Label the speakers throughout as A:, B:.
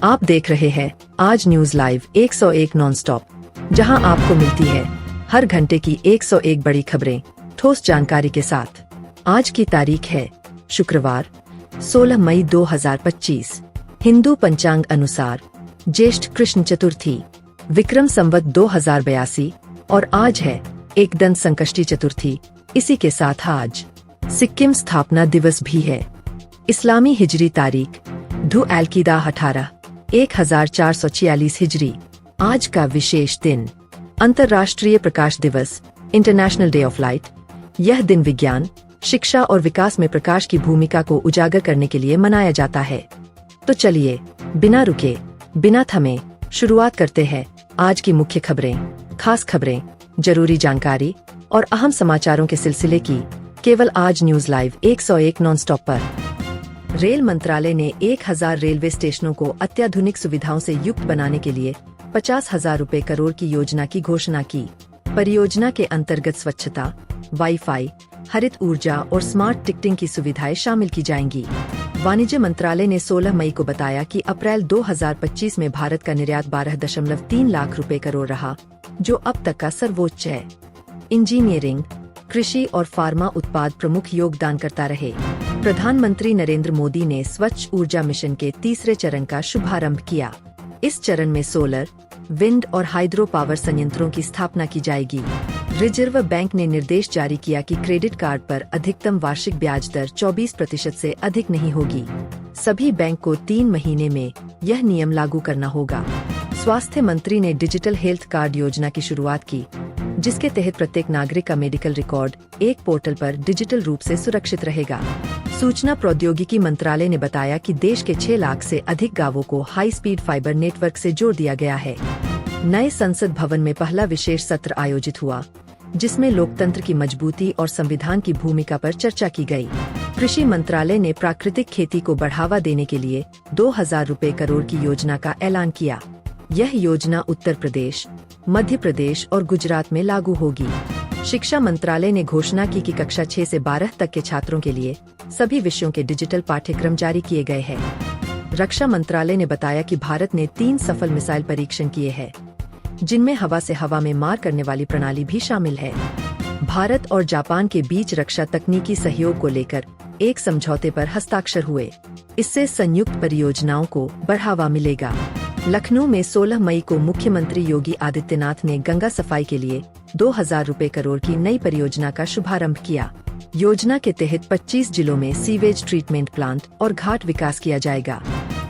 A: आप देख रहे हैं आज न्यूज लाइव 101 नॉन स्टॉप, जहां आपको मिलती है हर घंटे की 101 बड़ी खबरें ठोस जानकारी के साथ। आज की तारीख है शुक्रवार 16 मई 2025। हिंदू पंचांग अनुसार ज्येष्ठ कृष्ण चतुर्थी, विक्रम संवत 2082 और आज है एकदंत संकष्टी चतुर्थी। इसी के साथ आज सिक्किम स्थापना दिवस भी है। इस्लामी हिजरी तारीख धु एल-किदा 1446 हिजरी। आज का विशेष दिन अंतर्राष्ट्रीय प्रकाश दिवस, इंटरनेशनल डे ऑफ लाइट। यह दिन विज्ञान, शिक्षा और विकास में प्रकाश की भूमिका को उजागर करने के लिए मनाया जाता है। तो चलिए बिना रुके, बिना थमे शुरुआत करते हैं आज की मुख्य खबरें, खास खबरें, जरूरी जानकारी और अहम समाचारों के सिलसिले की, केवल आज न्यूज लाइव 101 नॉन स्टॉप पर। रेल मंत्रालय ने 1000 रेलवे स्टेशनों को अत्याधुनिक सुविधाओं से युक्त बनाने के लिए 50,000 रुपए करोड़ की योजना की घोषणा की। परियोजना के अंतर्गत स्वच्छता, वाईफाई, हरित ऊर्जा और स्मार्ट टिकटिंग की सुविधाएं शामिल की जाएंगी। वाणिज्य मंत्रालय ने 16 मई को बताया कि अप्रैल 2025 में भारत का निर्यात 12.3 लाख रुपए करोड़ रहा, जो अब तक का सर्वोच्च है। इंजीनियरिंग, कृषि और फार्मा उत्पाद प्रमुख योगदानकर्ता रहे। प्रधानमंत्री नरेंद्र मोदी ने स्वच्छ ऊर्जा मिशन के तीसरे चरण का शुभारंभ किया। इस चरण में सोलर, विंड और हाइड्रो पावर संयंत्रों की स्थापना की जाएगी। रिजर्व बैंक ने निर्देश जारी किया कि क्रेडिट कार्ड पर अधिकतम वार्षिक ब्याज दर 24% से अधिक नहीं होगी। सभी बैंक को 3 महीने में यह नियम लागू करना होगा। स्वास्थ्य मंत्री ने डिजिटल हेल्थ कार्ड योजना की शुरुआत की, जिसके तहत प्रत्येक नागरिक का मेडिकल रिकॉर्ड एक पोर्टल पर डिजिटल रूप से सुरक्षित रहेगा। सूचना प्रौद्योगिकी मंत्रालय ने बताया कि देश के 6 लाख से अधिक गांवों को हाई स्पीड फाइबर नेटवर्क से जोड़ दिया गया है। नए संसद भवन में पहला विशेष सत्र आयोजित हुआ, जिसमें लोकतंत्र की मजबूती और संविधान की भूमिका पर चर्चा की गई। कृषि मंत्रालय ने प्राकृतिक खेती को बढ़ावा देने के लिए 2000 रुपए करोड़ की योजना का ऐलान किया। यह योजना उत्तर प्रदेश, मध्य प्रदेश और गुजरात में लागू होगी। शिक्षा मंत्रालय ने घोषणा की कि कक्षा 6 से 12 तक के छात्रों के लिए सभी विषयों के डिजिटल पाठ्यक्रम जारी किए गए हैं। रक्षा मंत्रालय ने बताया कि भारत ने 3 सफल मिसाइल परीक्षण किए हैं, जिनमें हवा से हवा में मार करने वाली प्रणाली भी शामिल है। भारत और जापान के बीच रक्षा तकनीकी सहयोग को लेकर एक समझौते पर हस्ताक्षर हुए। इससे संयुक्त परियोजनाओं को बढ़ावा मिलेगा। लखनऊ में 16 मई को मुख्यमंत्री योगी आदित्यनाथ ने गंगा सफाई के लिए 2000 रुपए करोड़ की नई परियोजना का शुभारंभ किया। योजना के तहत 25 जिलों में सीवेज ट्रीटमेंट प्लांट और घाट विकास किया जाएगा।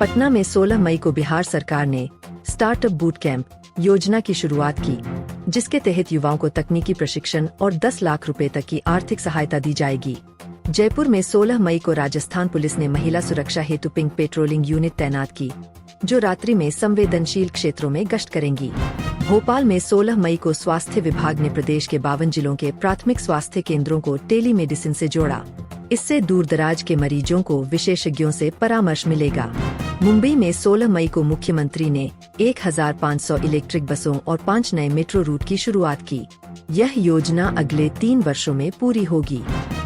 A: पटना में 16 मई को बिहार सरकार ने स्टार्टअप बूट कैंप योजना की शुरुआत की, जिसके तहत युवाओं को तकनीकी प्रशिक्षण और 10 लाख रुपए तक की आर्थिक सहायता दी जाएगी। जयपुर में 16 मई को राजस्थान पुलिस ने महिला सुरक्षा हेतु पिंक पेट्रोलिंग यूनिट तैनात की, जो रात्रि में संवेदनशील क्षेत्रों में गश्त करेंगी। भोपाल में 16 मई को स्वास्थ्य विभाग ने प्रदेश के 52 जिलों के प्राथमिक स्वास्थ्य केंद्रों को टेलीमेडिसिन से जोड़ा। इससे दूरदराज के मरीजों को विशेषज्ञों से परामर्श मिलेगा। मुंबई में 16 मई को मुख्यमंत्री ने 1500 इलेक्ट्रिक बसों और 5 नए मेट्रो रूट की शुरुआत की। यह योजना अगले 3 वर्षों में पूरी होगी।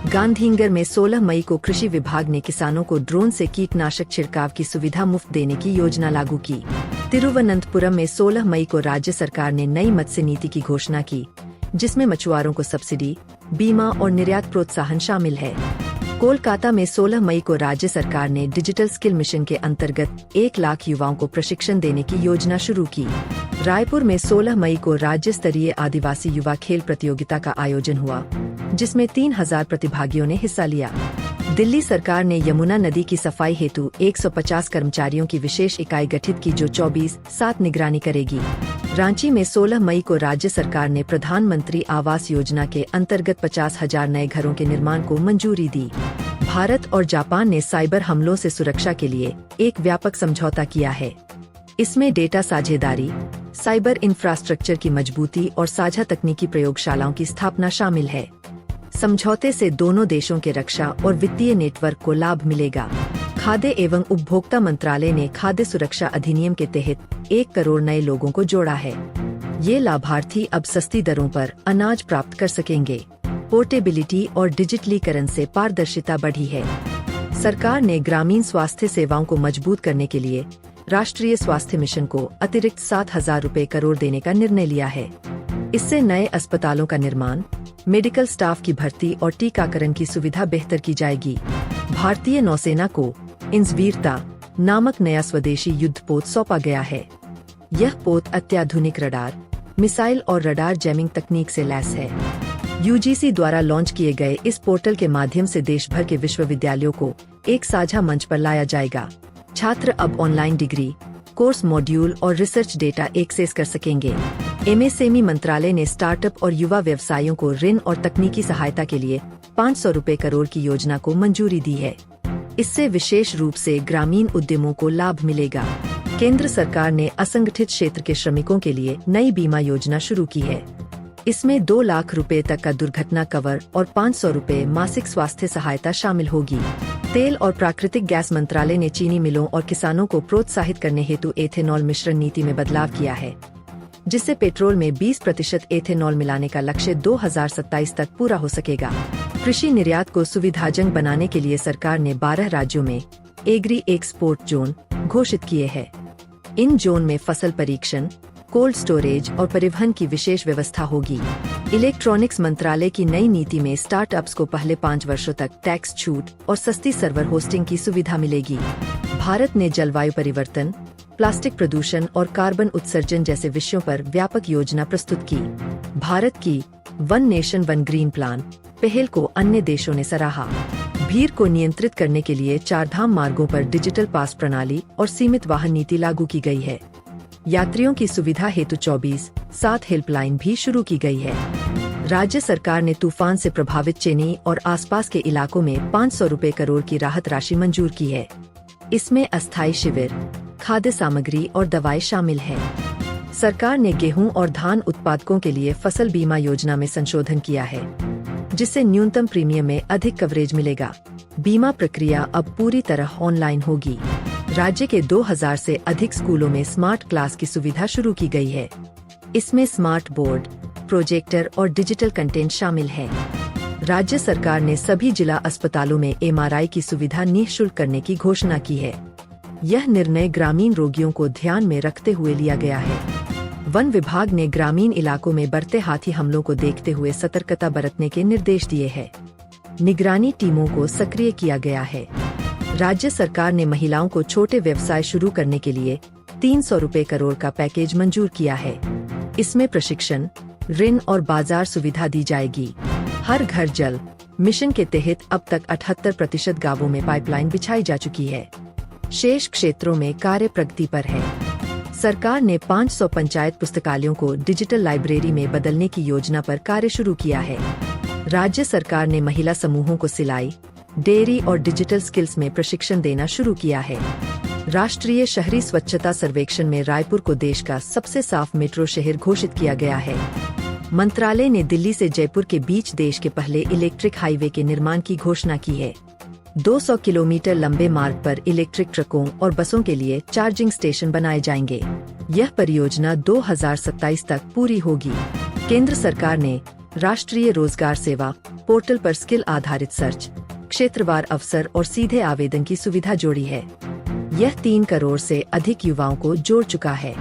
A: गांधीनगर में 16 मई को कृषि विभाग ने किसानों को ड्रोन से कीटनाशक छिड़काव की सुविधा मुफ्त देने की योजना लागू की। तिरुवनंतपुरम में 16 मई को राज्य सरकार ने नई मत्स्य नीति की घोषणा की, जिसमें मछुआरों को सब्सिडी, बीमा और निर्यात प्रोत्साहन शामिल है। कोलकाता में 16 मई को राज्य सरकार ने डिजिटल स्किल मिशन के अंतर्गत 1 लाख युवाओं को प्रशिक्षण देने की योजना शुरू की। रायपुर में 16 मई को राज्य स्तरीय आदिवासी युवा खेल प्रतियोगिता का आयोजन हुआ, जिसमें 3000 प्रतिभागियों ने हिस्सा लिया। दिल्ली सरकार ने यमुना नदी की सफाई हेतु 150 कर्मचारियों की विशेष इकाई गठित की, जो 24/7 निगरानी करेगी। रांची में 16 मई को राज्य सरकार ने प्रधानमंत्री आवास योजना के अंतर्गत 50,000 नए घरों के निर्माण को मंजूरी दी। भारत और जापान ने साइबर हमलों से सुरक्षा के लिए एक व्यापक समझौता किया है। इसमें डेटा साझेदारी, साइबर इंफ्रास्ट्रक्चर की मजबूती और साझा तकनीकी प्रयोगशालाओं की स्थापना शामिल है। समझौते से दोनों देशों के रक्षा और वित्तीय नेटवर्क को लाभ मिलेगा। खाद्य एवं उपभोक्ता मंत्रालय ने खाद्य सुरक्षा अधिनियम के तहत 1 करोड़ नए लोगों को जोड़ा है। ये लाभार्थी अब सस्ती दरों पर अनाज प्राप्त कर सकेंगे। पोर्टेबिलिटी और डिजिटलीकरण से पारदर्शिता बढ़ी है। सरकार ने ग्रामीण स्वास्थ्य सेवाओं को मजबूत करने के लिए राष्ट्रीय स्वास्थ्य मिशन को अतिरिक्त 7,000 रुपए करोड़ देने का निर्णय लिया है। इससे नए अस्पतालों का निर्माण, मेडिकल स्टाफ की भर्ती और टीकाकरण की सुविधा बेहतर की जाएगी। भारतीय नौसेना को इंसवीरता नामक नया स्वदेशी युद्धपोत सौंपा गया है। यह पोत अत्याधुनिक रडार, मिसाइल और रडार जैमिंग तकनीक से लैस है। यूजीसी द्वारा लॉन्च किए गए इस पोर्टल के माध्यम से देश भर के विश्वविद्यालयों को एक साझा मंच पर लाया जाएगा। छात्र अब ऑनलाइन डिग्री, कोर्स मॉड्यूल और रिसर्च डेटा एक्सेस कर सकेंगे। एमएसएमई मंत्रालय ने स्टार्टअप और युवा व्यवसायों को ऋण और तकनीकी सहायता के लिए 500 रुपए करोड़ की योजना को मंजूरी दी है। इससे विशेष रूप से ग्रामीण उद्यमों को लाभ मिलेगा। केंद्र सरकार ने असंगठित क्षेत्र के श्रमिकों के लिए नई बीमा योजना शुरू की है। इसमें 2 लाख रुपए तक का दुर्घटना कवर और 500 रुपए मासिक स्वास्थ्य सहायता शामिल होगी। तेल और प्राकृतिक गैस मंत्रालय ने चीनी मिलों और किसानों को प्रोत्साहित करने हेतु एथेनॉल मिश्रण नीति में बदलाव किया है, जिससे पेट्रोल में 20% एथेनॉल मिलाने का लक्ष्य 2027 तक पूरा हो सकेगा। कृषि निर्यात को सुविधाजनक बनाने के लिए सरकार ने 12 राज्यों में एग्री एक्सपोर्ट जोन घोषित किए हैं। इन जोन में फसल परीक्षण, कोल्ड स्टोरेज और परिवहन की विशेष व्यवस्था होगी। इलेक्ट्रॉनिक्स मंत्रालय की नई नीति में स्टार्टअप्स को पहले 5 वर्षों तक टैक्स छूट और सस्ती सर्वर होस्टिंग की सुविधा मिलेगी। भारत ने जलवायु परिवर्तन, प्लास्टिक प्रदूषण और कार्बन उत्सर्जन जैसे विषयों पर व्यापक योजना प्रस्तुत की। भारत की one nation one green plan पहल को अन्य देशों ने सराहा। भीड़ को नियंत्रित करने के लिए 4 धाम मार्गों पर डिजिटल पास प्रणाली और सीमित वाहन नीति लागू की गई है। यात्रियों की सुविधा हेतु 24/7 हेल्पलाइन भी शुरू की गई है। राज्य सरकार ने तूफान से प्रभावित चेन्नई और आसपास के इलाकों में 500 रुपए करोड़ की राहत राशि मंजूर की है। इसमें अस्थायी शिविर, खाद्य सामग्री और दवाएं शामिल है। सरकार ने गेहूं और धान उत्पादकों के लिए फसल बीमा योजना में संशोधन किया है, जिससे न्यूनतम प्रीमियम में अधिक कवरेज मिलेगा। बीमा प्रक्रिया अब पूरी तरह ऑनलाइन होगी। राज्य के 2000 से अधिक स्कूलों में स्मार्ट क्लास की सुविधा शुरू की गई है। इसमें स्मार्ट बोर्ड, प्रोजेक्टर और डिजिटल कंटेंट शामिल है। राज्य सरकार ने सभी जिला अस्पतालों में एमआरआई की सुविधा निःशुल्क करने की घोषणा की है। यह निर्णय ग्रामीण रोगियों को ध्यान में रखते हुए लिया गया है। वन विभाग ने ग्रामीण इलाकों में बढ़ते हाथी हमलों को देखते हुए सतर्कता बरतने के निर्देश दिए हैं। निगरानी टीमों को सक्रिय किया गया है। राज्य सरकार ने महिलाओं को छोटे व्यवसाय शुरू करने के लिए 300 रुपए करोड़ का पैकेज मंजूर किया है। इसमें प्रशिक्षण, ऋण और बाजार सुविधा दी जाएगी। हर घर जल मिशन के तहत अब तक 78% गांवों में पाइपलाइन बिछाई जा चुकी है। शेष क्षेत्रों में कार्य प्रगति पर है। सरकार ने 500 पंचायत पुस्तकालयों को डिजिटल लाइब्रेरी में बदलने की योजना पर कार्य शुरू किया है। राज्य सरकार ने महिला समूहों को सिलाई, डेयरी और डिजिटल स्किल्स में प्रशिक्षण देना शुरू किया है। राष्ट्रीय शहरी स्वच्छता सर्वेक्षण में रायपुर को देश का सबसे साफ मेट्रो शहर घोषित किया गया है। मंत्रालय ने दिल्ली से जयपुर के बीच देश के पहले इलेक्ट्रिक हाईवे के निर्माण की घोषणा की है। 200 किलोमीटर लंबे मार्ग पर इलेक्ट्रिक ट्रकों और बसों के लिए चार्जिंग स्टेशन बनाए जाएंगे। यह परियोजना 2027 तक पूरी होगी। केंद्र सरकार ने राष्ट्रीय रोजगार सेवा पोर्टल पर स्किल आधारित सर्च, क्षेत्रवार अवसर और सीधे आवेदन की सुविधा जोड़ी है। यह 3 करोड़ से अधिक युवाओं को जोड़ चुका है।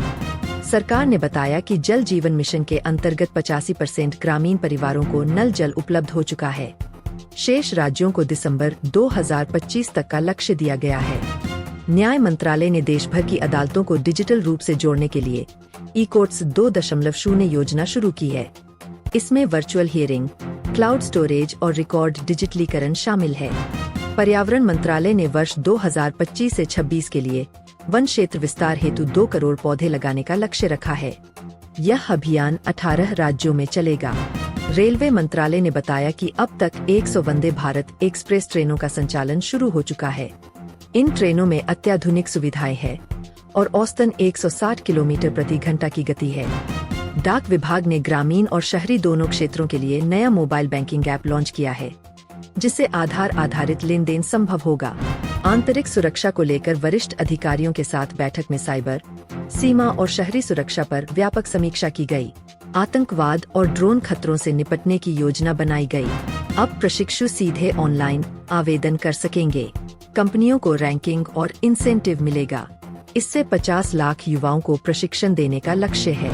A: सरकार ने बताया कि जल जीवन मिशन के अंतर्गत 85% ग्रामीण परिवारों को नल जल उपलब्ध हो चुका है। शेष राज्यों को दिसंबर 2025 तक का लक्ष्य दिया गया है। न्याय मंत्रालय ने देश भर की अदालतों को डिजिटल रूप से जोड़ने के लिए ई-कोर्ट्स 2.0 योजना शुरू की है। इसमें वर्चुअल हियरिंग, क्लाउड स्टोरेज और रिकॉर्ड डिजिटलीकरण शामिल है। पर्यावरण मंत्रालय ने वर्ष 2025 से 26 के लिए वन क्षेत्र विस्तार हेतु 2 करोड़ पौधे लगाने का लक्ष्य रखा है। यह अभियान 18 राज्यों में चलेगा। रेलवे मंत्रालय ने बताया कि अब तक 100 वंदे भारत एक्सप्रेस ट्रेनों का संचालन शुरू हो चुका है। इन ट्रेनों में अत्याधुनिक सुविधाएं हैं और औसतन 160 किलोमीटर प्रति घंटा की गति है। डाक विभाग ने ग्रामीण और शहरी दोनों क्षेत्रों के लिए नया मोबाइल बैंकिंग ऐप लॉन्च किया है, जिससे आधार आधारित लेन देन संभव होगा। आंतरिक सुरक्षा को लेकर वरिष्ठ अधिकारियों के साथ बैठक में साइबर, सीमा और शहरी सुरक्षा पर व्यापक समीक्षा की गई। आतंकवाद और ड्रोन खतरों से निपटने की योजना बनाई गई। अब प्रशिक्षु सीधे ऑनलाइन आवेदन कर सकेंगे। कंपनियों को रैंकिंग और इंसेंटिव मिलेगा। इससे 50 लाख युवाओं को प्रशिक्षण देने का लक्ष्य है।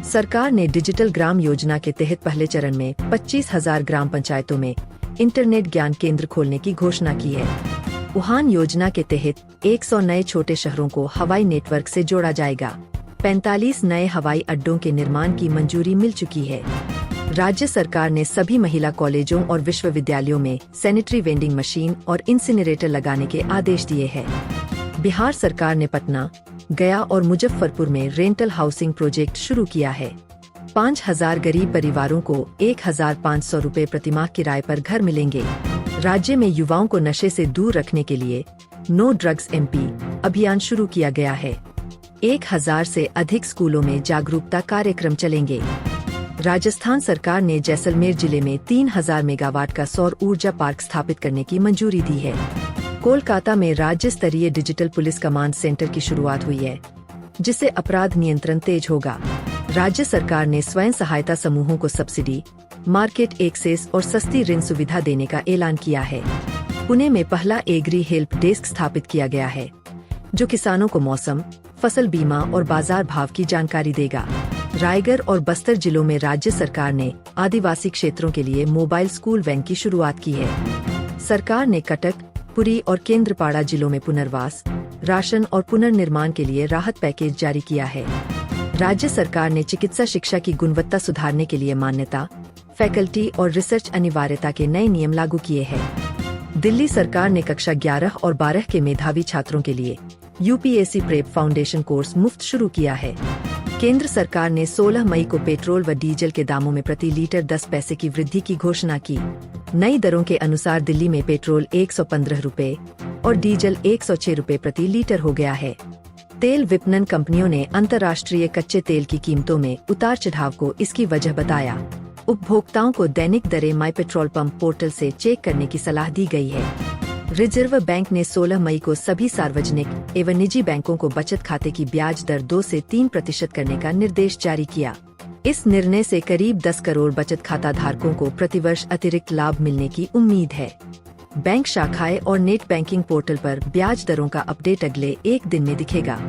A: सरकार ने डिजिटल ग्राम योजना के तहत पहले चरण में 25,000 ग्राम पंचायतों में इंटरनेट ज्ञान केंद्र खोलने की घोषणा की है। उड़ान योजना के तहत 100 नए छोटे शहरों को हवाई नेटवर्क से जोड़ा जाएगा। 45 नए हवाई अड्डों के निर्माण की मंजूरी मिल चुकी है। राज्य सरकार ने सभी महिला कॉलेजों और विश्वविद्यालयों में सैनिटरी वेंडिंग मशीन और इंसिनरेटर लगाने के आदेश दिए हैं। बिहार सरकार ने पटना, गया और मुजफ्फरपुर में रेंटल हाउसिंग प्रोजेक्ट शुरू किया है। 5,000 गरीब परिवारों को 1,500 रुपए प्रतिमाह किराए पर घर मिलेंगे। राज्य में युवाओं को नशे से दूर रखने के लिए नो ड्रग्स एमपी अभियान शुरू किया गया है। 1,000 से अधिक स्कूलों में जागरूकता कार्यक्रम चलेंगे। राजस्थान सरकार ने जैसलमेर जिले में 3,000 मेगावाट का सौर ऊर्जा पार्क स्थापित करने की मंजूरी दी है। कोलकाता में राज्य स्तरीय डिजिटल पुलिस कमांड सेंटर की शुरुआत हुई है, जिससे अपराध नियंत्रण तेज होगा। राज्य सरकार ने स्वयं सहायता समूहों को सब्सिडी, मार्केट एक्सेस और सस्ती ऋण सुविधा देने का ऐलान किया है। पुणे में पहला एग्री हेल्प डेस्क स्थापित किया गया है, जो किसानों को मौसम, फसल बीमा और बाजार भाव की जानकारी देगा। रायगढ़ और बस्तर जिलों में राज्य सरकार ने आदिवासी क्षेत्रों के लिए मोबाइल स्कूल वैन की शुरुआत की है। सरकार ने कटक, पुरी और केंद्रपाड़ा जिलों में पुनर्वास, राशन और पुनर्निर्माण के लिए राहत पैकेज जारी किया है। राज्य सरकार ने चिकित्सा शिक्षा की गुणवत्ता सुधारने के लिए मान्यता, फैकल्टी और रिसर्च अनिवार्यता के नए नियम लागू किए हैं। दिल्ली सरकार ने कक्षा 11 और 12 के मेधावी छात्रों के लिए यूपीएससी प्रेप फाउंडेशन कोर्स मुफ्त शुरू किया है। केंद्र सरकार ने 16 मई को पेट्रोल व डीजल के दामों में प्रति लीटर 10 पैसे की वृद्धि की घोषणा की। नई दरों के अनुसार दिल्ली में पेट्रोल 115 रुपए और डीजल 106 रुपए प्रति लीटर हो गया है। तेल विपणन कंपनियों ने अंतर्राष्ट्रीय कच्चे तेल की कीमतों में उतार चढ़ाव को इसकी वजह बताया। उपभोक्ताओं को दैनिक दरें माई पेट्रोल पंप पोर्टल से चेक करने की सलाह दी गई है। रिजर्व बैंक ने 16 मई को सभी सार्वजनिक एवं निजी बैंकों को बचत खाते की ब्याज दर 2 से 3% करने का निर्देश जारी किया। इस निर्णय से करीब 10 करोड़ बचत खाता धारकों को प्रतिवर्ष अतिरिक्त लाभ मिलने की उम्मीद है। बैंक शाखाएं और नेट बैंकिंग पोर्टल पर ब्याज दरों का अपडेट अगले 1 दिन में दिखेगा।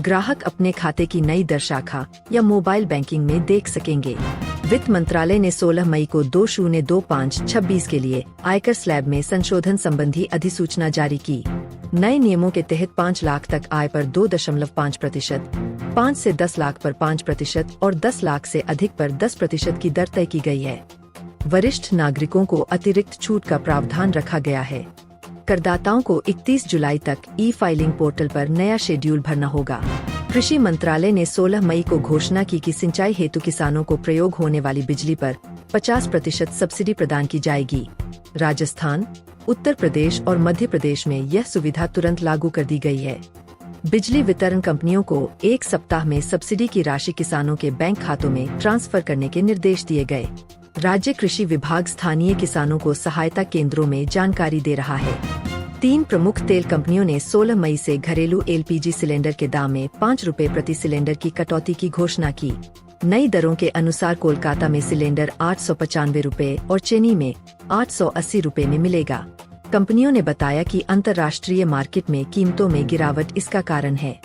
A: ग्राहक अपने खाते की नई दर शाखा या मोबाइल बैंकिंग में देख सकेंगे। वित्त मंत्रालय ने 16 मई को 2025-26 के लिए आयकर स्लैब में संशोधन संबंधी अधिसूचना जारी की। नए नियमों के तहत 5 लाख तक आय पर 2.5%, 5 से 10 लाख पर 5% और 10 लाख से अधिक पर 10% की दर तय की गई है। वरिष्ठ नागरिकों को अतिरिक्त छूट का प्रावधान रखा गया है। करदाताओं को 31 जुलाई तक ई फाइलिंग पोर्टल पर नया शेड्यूल भरना होगा। कृषि मंत्रालय ने 16 मई को घोषणा की कि सिंचाई हेतु किसानों को प्रयोग होने वाली बिजली पर 50% सब्सिडी प्रदान की जाएगी। राजस्थान, उत्तर प्रदेश और मध्य प्रदेश में यह सुविधा तुरंत लागू कर दी गई है। बिजली वितरण कंपनियों को 1 सप्ताह में सब्सिडी की राशि किसानों के बैंक खातों में ट्रांसफर करने के निर्देश दिए गए। राज्य कृषि विभाग स्थानीय किसानों को सहायता केंद्रों में जानकारी दे रहा है। 3 प्रमुख तेल कंपनियों ने 16 मई से घरेलू एलपीजी सिलेंडर के दाम में 5 रुपए प्रति सिलेंडर की कटौती की घोषणा की। नई दरों के अनुसार कोलकाता में सिलेंडर 895 रुपए और चेन्नई में 880 रुपए में मिलेगा। कंपनियों ने बताया कि अंतर्राष्ट्रीय मार्केट में कीमतों में गिरावट इसका कारण है।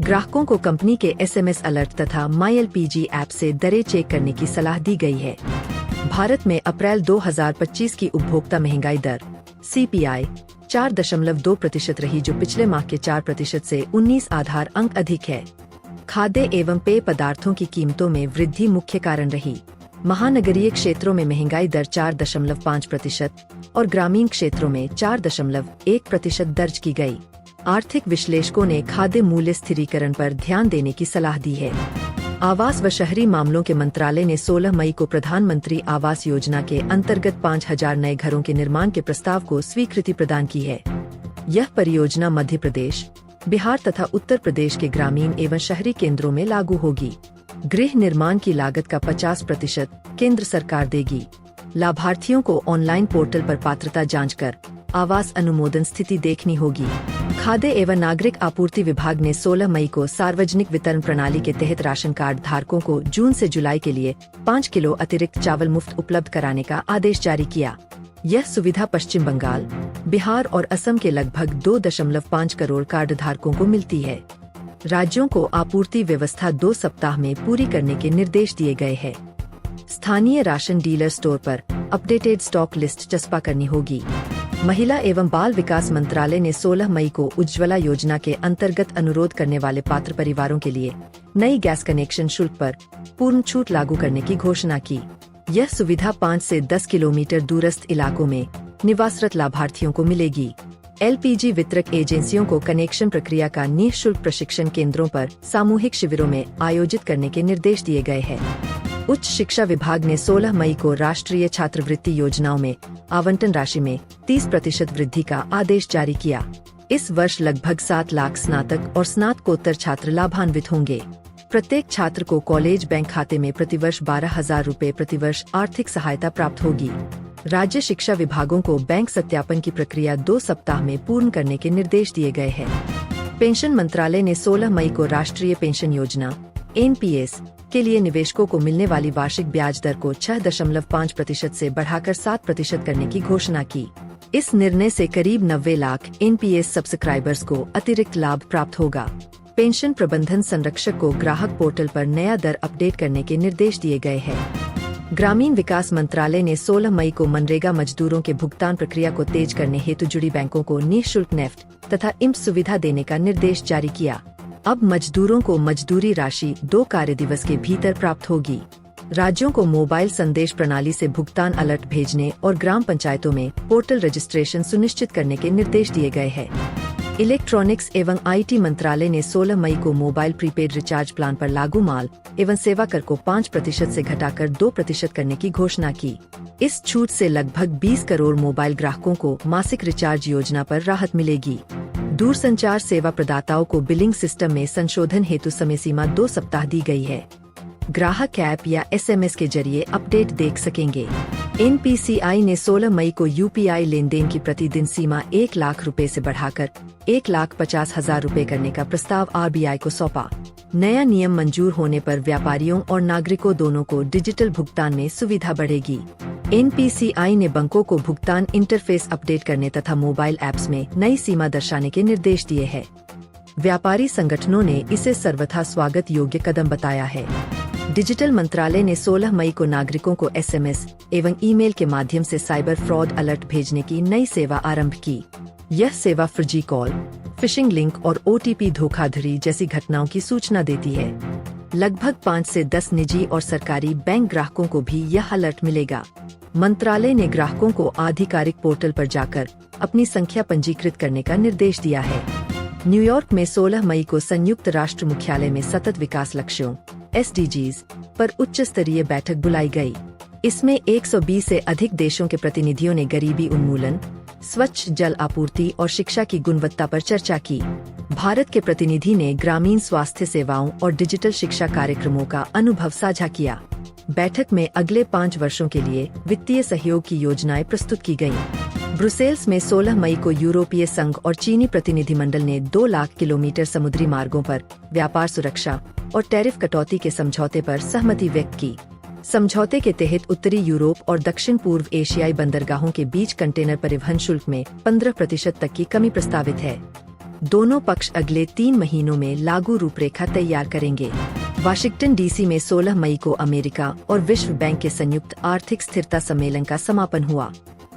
A: ग्राहकों को कंपनी के SMS अलर्ट तथा माई एलपीजी ऐप से दरें चेक करने की सलाह दी गई है। भारत में अप्रैल 2025 की उपभोक्ता महंगाई दर CPI 4.2% रही, जो पिछले माह के 4% से 19 आधार अंक अधिक है। खाद्य एवं पेय पदार्थों की कीमतों में वृद्धि मुख्य कारण रही। महानगरीय क्षेत्रों में महंगाई दर 4.5% और ग्रामीण क्षेत्रों में 4.1% दर्ज की गई। आर्थिक विश्लेषकों ने खाद्य मूल्य स्थिरीकरण पर ध्यान देने की सलाह दी है। आवास व शहरी मामलों के मंत्रालय ने 16 मई को प्रधानमंत्री आवास योजना के अंतर्गत 5,000 नए घरों के निर्माण के प्रस्ताव को स्वीकृति प्रदान की है। यह परियोजना मध्य प्रदेश, बिहार तथा उत्तर प्रदेश के ग्रामीण एवं शहरी केंद्रों में लागू होगी। गृह निर्माण की लागत का 50% केंद्र सरकार देगी। लाभार्थियों को ऑनलाइन पोर्टल पर पात्रता जांच कर आवास अनुमोदन स्थिति देखनी होगी। खाद्य एवं नागरिक आपूर्ति विभाग ने 16 मई को सार्वजनिक वितरण प्रणाली के तहत राशन कार्ड धारकों को जून से जुलाई के लिए 5 किलो अतिरिक्त चावल मुफ्त उपलब्ध कराने का आदेश जारी किया। यह सुविधा पश्चिम बंगाल, बिहार और असम के लगभग 2.5 करोड़ कार्ड धारकों को मिलती है। राज्यों को आपूर्ति व्यवस्था 2 सप्ताह में पूरी करने के निर्देश दिए गए हैं। स्थानीय राशन डीलर स्टोर पर अपडेटेड स्टॉक लिस्ट चस्पा करनी होगी। महिला एवं बाल विकास मंत्रालय ने 16 मई को उज्ज्वला योजना के अंतर्गत अनुरोध करने वाले पात्र परिवारों के लिए नई गैस कनेक्शन शुल्क पर पूर्ण छूट लागू करने की घोषणा की। यह सुविधा 5 से 10 किलोमीटर दूरस्थ इलाकों में निवासरत लाभार्थियों को मिलेगी। एलपीजी वितरक एजेंसियों को कनेक्शन प्रक्रिया का निःशुल्क प्रशिक्षण केंद्रों पर सामूहिक शिविरों में आयोजित करने के निर्देश दिए गए हैं। उच्च शिक्षा विभाग ने 16 मई को राष्ट्रीय छात्रवृत्ति योजनाओं में आवंटन राशि में 30% वृद्धि का आदेश जारी किया। इस वर्ष लगभग 7 लाख स्नातक और स्नातकोत्तर छात्र लाभान्वित होंगे। प्रत्येक छात्र को कॉलेज बैंक खाते में प्रतिवर्ष 12,000 रूपए प्रतिवर्ष आर्थिक सहायता प्राप्त होगी। राज्य शिक्षा विभागों को बैंक सत्यापन की प्रक्रिया 2 सप्ताह में पूर्ण करने के निर्देश दिए गए हैं। पेंशन मंत्रालय ने 16 मई को राष्ट्रीय पेंशन योजना (एनपीएस) के लिए निवेशकों को मिलने वाली वार्षिक ब्याज दर को 6.5% से बढ़ाकर 7% करने की घोषणा की। इस निर्णय से करीब 90 लाख एनपीएस सब्सक्राइबर्स को अतिरिक्त लाभ प्राप्त होगा। पेंशन प्रबंधन संरक्षक को ग्राहक पोर्टल पर नया दर अपडेट करने के निर्देश दिए गए हैं। ग्रामीण विकास मंत्रालय ने 16 मई को मनरेगा मजदूरों के भुगतान प्रक्रिया को तेज करने हेतु जुड़ी बैंकों को निःशुल्क नेफ्ट तथा इम्स सुविधा देने का निर्देश जारी किया। अब मजदूरों को मजदूरी राशि 2 कार्य दिवस के भीतर प्राप्त होगी। राज्यों को मोबाइल संदेश प्रणाली से भुगतान अलर्ट भेजने और ग्राम पंचायतों में पोर्टल रजिस्ट्रेशन सुनिश्चित करने के निर्देश दिए गए हैं। इलेक्ट्रॉनिक्स एवं आईटी मंत्रालय ने 16 मई को मोबाइल प्रीपेड रिचार्ज प्लान पर लागू माल एवं सेवा कर को 5% से घटाकर 2% करने की घोषणा की। इस छूट से लगभग 20 करोड़ मोबाइल ग्राहकों को मासिक रिचार्ज योजना पर राहत मिलेगी। दूरसंचार सेवा प्रदाताओं को बिलिंग सिस्टम में संशोधन हेतु समय सीमा 2 सप्ताह दी गई है। ग्राहक ऐप या एसएमएस के जरिए अपडेट देख सकेंगे। एनपीसीआई ने 16 मई को यूपीआई लेन देन की प्रतिदिन सीमा 1 लाख रुपए से बढ़ाकर 1,50,000 रुपए करने का प्रस्ताव आरबीआई को सौंपा। नया नियम मंजूर होने पर व्यापारियों और नागरिकों दोनों को डिजिटल भुगतान में सुविधा बढ़ेगी। एनपीसीआई ने बैंकों को भुगतान इंटरफेस अपडेट करने तथा मोबाइल ऐप्स में नई सीमा दर्शाने के निर्देश दिए हैं। व्यापारी संगठनों ने इसे सर्वथा स्वागत योग्य कदम बताया है। डिजिटल मंत्रालय ने 16 मई को नागरिकों को एसएमएस एवं ईमेल के माध्यम से साइबर फ्रॉड अलर्ट भेजने की नई सेवा आरंभ की। यह सेवा फर्जी कॉल, फिशिंग लिंक और ओटीपी धोखाधड़ी जैसी घटनाओं की सूचना देती है। लगभग 5 से 10 निजी और सरकारी बैंक ग्राहकों को भी यह अलर्ट मिलेगा। मंत्रालय ने ग्राहकों को आधिकारिक पोर्टल पर जाकर अपनी संख्या पंजीकृत करने का निर्देश दिया है। न्यूयॉर्क में 16 मई को संयुक्त राष्ट्र मुख्यालय में सतत विकास लक्ष्यों (SDGs) पर उच्च स्तरीय बैठक बुलाई गई। इसमें 120 से अधिक देशों के प्रतिनिधियों ने गरीबी उन्मूलन, स्वच्छ जल आपूर्ति और शिक्षा की गुणवत्ता पर चर्चा की। भारत के प्रतिनिधि ने ग्रामीण स्वास्थ्य सेवाओं और डिजिटल शिक्षा कार्यक्रमों का अनुभव साझा किया। बैठक में अगले 5 वर्षों के लिए वित्तीय सहयोग की योजनाएं प्रस्तुत की गयीं। ब्रुसेल्स में 16 मई को यूरोपीय संघ और चीनी प्रतिनिधिमंडल ने 2 लाख किलोमीटर समुद्री मार्गों पर व्यापार सुरक्षा और टैरिफ कटौती के समझौते पर सहमति व्यक्त की। समझौते के तहत उत्तरी यूरोप और दक्षिण पूर्व एशियाई बंदरगाहों के बीच कंटेनर परिवहन शुल्क में 15% तक की कमी प्रस्तावित है। दोनों पक्ष अगले 3 महीनों में लागू रूपरेखा तैयार करेंगे। वाशिंगटन डीसी में 16 मई को अमेरिका और विश्व बैंक के संयुक्त आर्थिक स्थिरता सम्मेलन का समापन हुआ।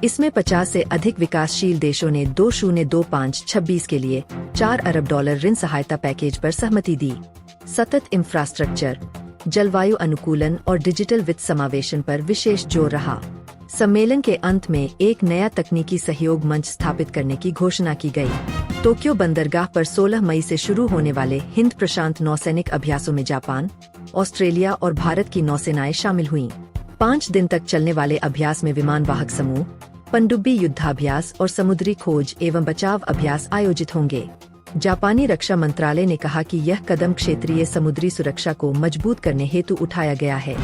A: इसमें 50 से अधिक विकासशील देशों ने 2025-26 के लिए $4 अरब ऋण सहायता पैकेज पर सहमति दी। सतत इंफ्रास्ट्रक्चर, जलवायु अनुकूलन और डिजिटल वित्त समावेशन पर विशेष जोर रहा। सम्मेलन के अंत में एक नया तकनीकी सहयोग मंच स्थापित करने की घोषणा की गई। टोक्यो बंदरगाह पर 16 मई से शुरू होने वाले हिंद प्रशांत नौसैनिक अभ्यासों में जापान, ऑस्ट्रेलिया और भारत की नौसेनाएं शामिल हुईं। 5 दिन तक चलने वाले अभ्यास में विमान वाहक समूह, पनडुब्बी युद्धाभ्यास और समुद्री खोज एवं बचाव अभ्यास आयोजित होंगे। जापानी रक्षा मंत्रालय ने कहा कि यह कदम क्षेत्रीय समुद्री सुरक्षा को मजबूत करने हेतु उठाया गया है।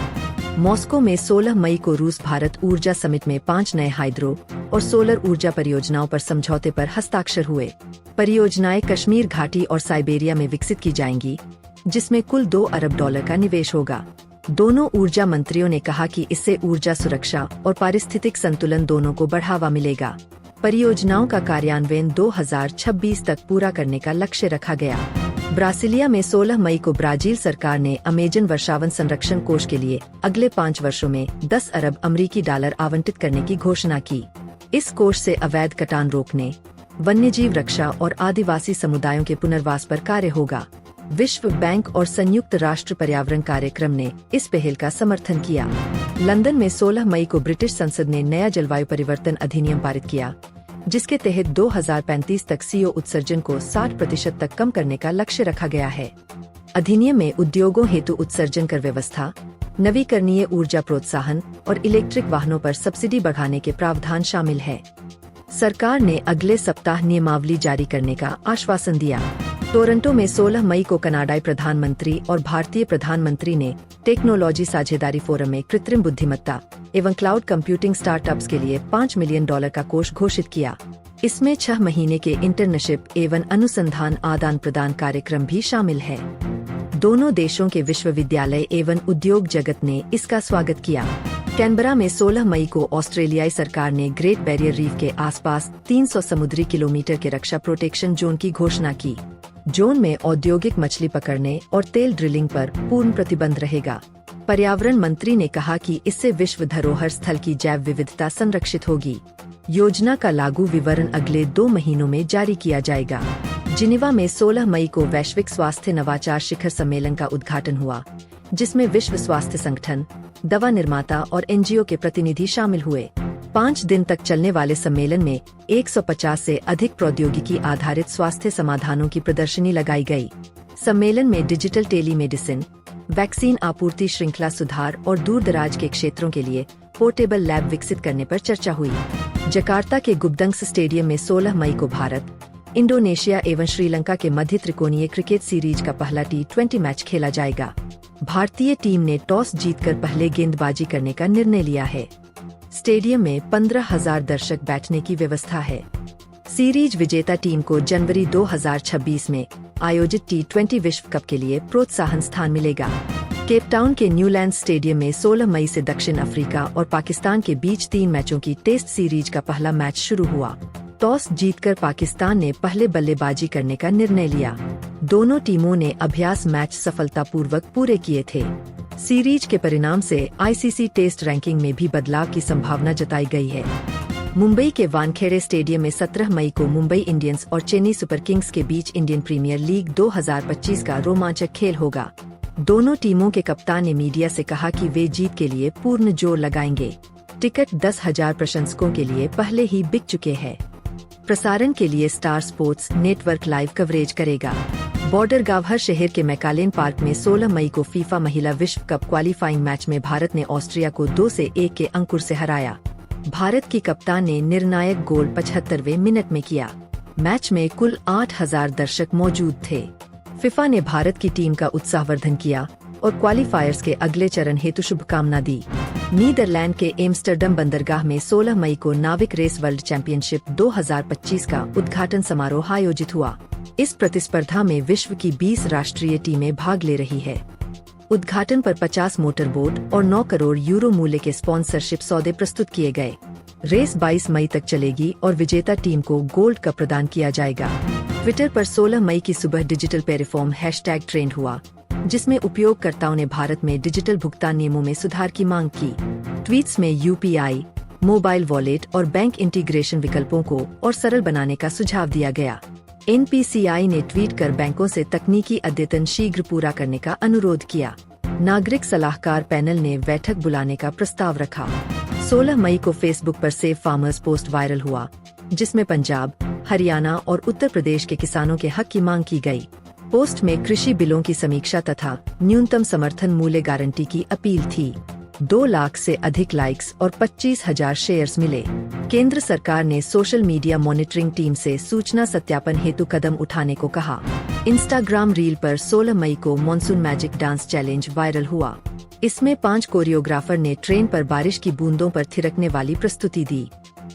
A: मॉस्को में 16 मई को रूस भारत ऊर्जा समिट में 5 नए हाइड्रो और सोलर ऊर्जा परियोजनाओं पर समझौते पर हस्ताक्षर हुए। परियोजनाएं कश्मीर घाटी और साइबेरिया में विकसित की जाएंगी, जिसमें कुल $2 अरब का निवेश होगा। दोनों ऊर्जा मंत्रियों ने कहा कि इससे ऊर्जा सुरक्षा और पारिस्थितिक संतुलन दोनों को बढ़ावा मिलेगा। परियोजनाओं का कार्यान्वयन 2026 तक पूरा करने का लक्ष्य रखा गया। ब्रासीलिया में 16 मई को ब्राजील सरकार ने अमेजन वर्षावन संरक्षण कोष के लिए अगले 5 वर्षों में 10 अरब अमरीकी डॉलर आवंटित करने की घोषणा की। इस कोष से अवैध कटान रोकने, वन्यजीव रक्षा और आदिवासी समुदायों के पुनर्वास पर कार्य होगा। विश्व बैंक और संयुक्त राष्ट्र पर्यावरण कार्यक्रम ने इस पहल का समर्थन किया। लंदन में 16 मई को ब्रिटिश संसद ने नया जलवायु परिवर्तन अधिनियम पारित किया, जिसके तहत 2035 तक CO उत्सर्जन को 60% तक कम करने का लक्ष्य रखा गया है। अधिनियम में उद्योगों हेतु उत्सर्जन कर व्यवस्था, नवीकरणीय ऊर्जा प्रोत्साहन और इलेक्ट्रिक वाहनों पर सब्सिडी बढ़ाने के प्रावधान शामिल है। सरकार ने अगले सप्ताह नियमावली जारी करने का आश्वासन दिया। टोरंटो में 16 मई को कनाडाई प्रधानमंत्री और भारतीय प्रधानमंत्री ने टेक्नोलॉजी साझेदारी फोरम में कृत्रिम बुद्धिमत्ता एवं क्लाउड कंप्यूटिंग स्टार्टअप्स के लिए $5 मिलियन का कोष घोषित किया। इसमें 6 महीने के इंटर्नशिप एवं अनुसंधान आदान प्रदान कार्यक्रम भी शामिल है। दोनों देशों के विश्वविद्यालय एवं उद्योग जगत ने इसका स्वागत किया। कैनबरा में 16 मई को ऑस्ट्रेलियाई सरकार ने ग्रेट बैरियर रीफ के आसपास 300 समुद्री किलोमीटर के रक्षा प्रोटेक्शन जोन की घोषणा की। जोन में औद्योगिक मछली पकड़ने और तेल ड्रिलिंग पर पूर्ण प्रतिबंध रहेगा। पर्यावरण मंत्री ने कहा कि इससे विश्व धरोहर स्थल की जैव विविधता संरक्षित होगी। योजना का लागू विवरण अगले 2 महीनों में जारी किया जाएगा। जिनेवा में 16 मई को वैश्विक स्वास्थ्य नवाचार शिखर सम्मेलन का उद्घाटन हुआ, जिसमें विश्व स्वास्थ्य संगठन, दवा निर्माता और NGO के प्रतिनिधि शामिल हुए। 5 दिन तक चलने वाले सम्मेलन में 150 से अधिक प्रौद्योगिकी आधारित स्वास्थ्य समाधानों की प्रदर्शनी लगाई गई। सम्मेलन में डिजिटल टेलीमेडिसिन, वैक्सीन आपूर्ति श्रृंखला सुधार और दूरदराज के क्षेत्रों के लिए पोर्टेबल लैब विकसित करने पर चर्चा हुई। जकार्ता के गुब्दंग्स स्टेडियम में 16 मई को भारत, इंडोनेशिया एवं श्रीलंका के मध्य त्रिकोणीय क्रिकेट सीरीज का पहला T20 मैच खेला जाएगा। भारतीय टीम ने टॉस जीतकर पहले गेंदबाजी करने का निर्णय लिया है। स्टेडियम में 15,000 दर्शक बैठने की व्यवस्था है। सीरीज विजेता टीम को जनवरी 2026 में आयोजित T20 विश्व कप के लिए प्रोत्साहन स्थान मिलेगा। केप टाउन के न्यूलैंड स्टेडियम में 16 मई से दक्षिण अफ्रीका और पाकिस्तान के बीच 3 मैचों की टेस्ट सीरीज का पहला मैच शुरू हुआ। टॉस जीतकर पाकिस्तान ने पहले बल्लेबाजी करने का निर्णय लिया। दोनों टीमों ने अभ्यास मैच सफलतापूर्वक पूरे किए थे। सीरीज के परिणाम से ICC टेस्ट रैंकिंग में भी बदलाव की संभावना जताई गई है। मुंबई के वानखेड़े स्टेडियम में 17 मई को मुंबई इंडियंस और चेन्नई सुपर किंग्स के बीच इंडियन प्रीमियर लीग 2025 का रोमांचक खेल होगा। दोनों टीमों के कप्तान ने मीडिया से कहा कि वे जीत के लिए पूर्ण जोर लगाएंगे। टिकट 10,000 प्रशंसकों के लिए पहले ही बिक चुके हैं। प्रसारण के लिए star sports network live coverage करेगा। बॉर्डर गावहर शहर के मैकालेन पार्क में 16 मई को फीफा महिला विश्व कप क्वालिफाइंग मैच में भारत ने ऑस्ट्रिया को 2-1 के अंकुर से हराया। भारत की कप्तान ने निर्णायक गोल 75वें मिनट में किया। मैच में कुल 8,000 दर्शक मौजूद थे। फीफा ने भारत की टीम का उत्साहवर्धन किया और क्वालिफायर्स के अगले चरण हेतु शुभकामना दी। नीदरलैंड के एम्स्टर्डम बंदरगाह में 16 मई को नाविक रेस वर्ल्ड चैंपियनशिप 2025 का उद्घाटन समारोह आयोजित हुआ। इस प्रतिस्पर्धा में विश्व की 20 राष्ट्रीय टीमें भाग ले रही है। उद्घाटन पर 50 मोटर बोट और 9 करोड़ यूरो मूल्य के स्पॉन्सरशिप सौदे प्रस्तुत किए गए। रेस 22 मई तक चलेगी और विजेता टीम को गोल्ड कप प्रदान किया जाएगा। ट्विटर पर 16 मई की सुबह डिजिटल पे रिफॉर्म हैशटैग ट्रेंड हुआ, जिसमें उपयोगकर्ताओं ने भारत में डिजिटल भुगतान नियमों में सुधार की मांग की। ट्वीट्स में UPI, मोबाइल वॉलेट और बैंक इंटीग्रेशन विकल्पों को और सरल बनाने का सुझाव दिया गया। NPCI ने ट्वीट कर बैंकों से तकनीकी अद्यतन शीघ्र पूरा करने का अनुरोध किया। नागरिक सलाहकार पैनल ने बैठक बुलाने का प्रस्ताव रखा। 16 मई को फेसबुक पर सेव फार्मर्स पोस्ट वायरल हुआ, जिसमें पंजाब, हरियाणा और उत्तर प्रदेश के किसानों के हक की मांग की गई। पोस्ट में कृषि बिलों की समीक्षा तथा न्यूनतम समर्थन मूल्य गारंटी की अपील थी। 2 लाख से अधिक लाइक्स और 25,000 शेयर्स मिले। केंद्र सरकार ने सोशल मीडिया मॉनिटरिंग टीम से सूचना सत्यापन हेतु कदम उठाने को कहा। इंस्टाग्राम रील पर 16 मई को monsoon magic dance challenge viral हुआ। इसमें 5 कोरियोग्राफर ने ट्रेन पर बारिश की बूंदों पर थिरकने वाली प्रस्तुति दी।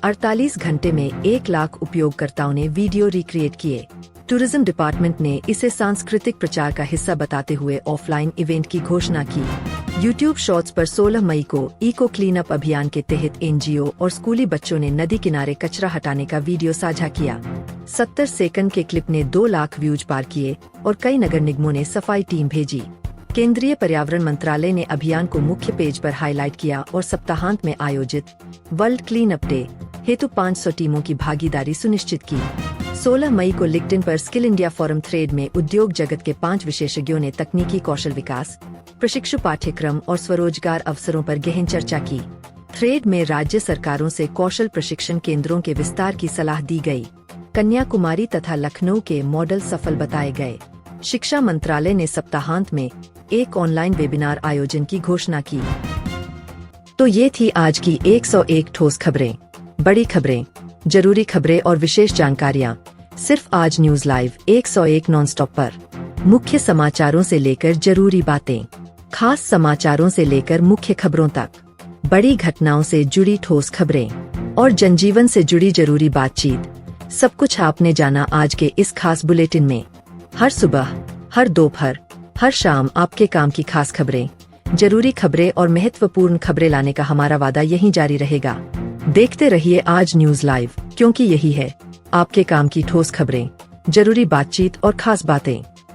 A: 48 घंटे में 1 लाख उपयोगकर्ताओं ने वीडियो रिक्रिएट किए। टूरिज्म डिपार्टमेंट ने इसे सांस्कृतिक प्रचार का हिस्सा बताते हुए ऑफलाइन इवेंट की घोषणा की। YouTube शॉर्ट्स पर 16 मई को इको क्लीन अप अभियान के तहत NGO और स्कूली बच्चों ने नदी किनारे कचरा हटाने का वीडियो साझा किया। 70 सेकंड के क्लिप ने 2 लाख व्यूज पार किए और कई नगर निगमों ने सफाई टीम भेजी। केंद्रीय पर्यावरण मंत्रालय ने अभियान को मुख्य पेज पर हाईलाइट किया और सप्ताहांत में आयोजित वर्ल्ड क्लीन अप डे हेतु 500 टीमों की भागीदारी सुनिश्चित की। 16 मई को लिंक्डइन पर स्किल इंडिया फोरम थ्रेड में उद्योग जगत के 5 विशेषज्ञों ने तकनीकी कौशल विकास, प्रशिक्षु पाठ्यक्रम और स्वरोजगार अवसरों पर गहन चर्चा की। थ्रेड में राज्य सरकारों से कौशल प्रशिक्षण केंद्रों के विस्तार की सलाह दी गई। कन्याकुमारी तथा लखनऊ के मॉडल सफल बताए गए। शिक्षा मंत्रालय ने सप्ताहांत में एक ऑनलाइन वेबिनार आयोजन की घोषणा की। तो ये थी आज की 101 ठोस खबरें, बड़ी खबरें, जरूरी खबरें और विशेष जानकारियां सिर्फ आज न्यूज लाइव 101 नॉनस्टॉप पर। मुख्य समाचारों से लेकर जरूरी बातें, खास समाचारों से लेकर मुख्य खबरों तक, बड़ी घटनाओं से जुड़ी ठोस खबरें और जनजीवन से जुड़ी जरूरी बातचीत, सब कुछ आपने जाना आज के इस खास बुलेटिन में। हर सुबह, हर दोपहर, हर शाम आपके काम की खास खबरें, जरूरी खबरें और महत्वपूर्ण खबरें लाने का हमारा वादा यहीं जारी रहेगा। देखते रहिए आज न्यूज लाइव, क्योंकि यही है आपके काम की ठोस खबरें, जरूरी बातचीत और खास बातें।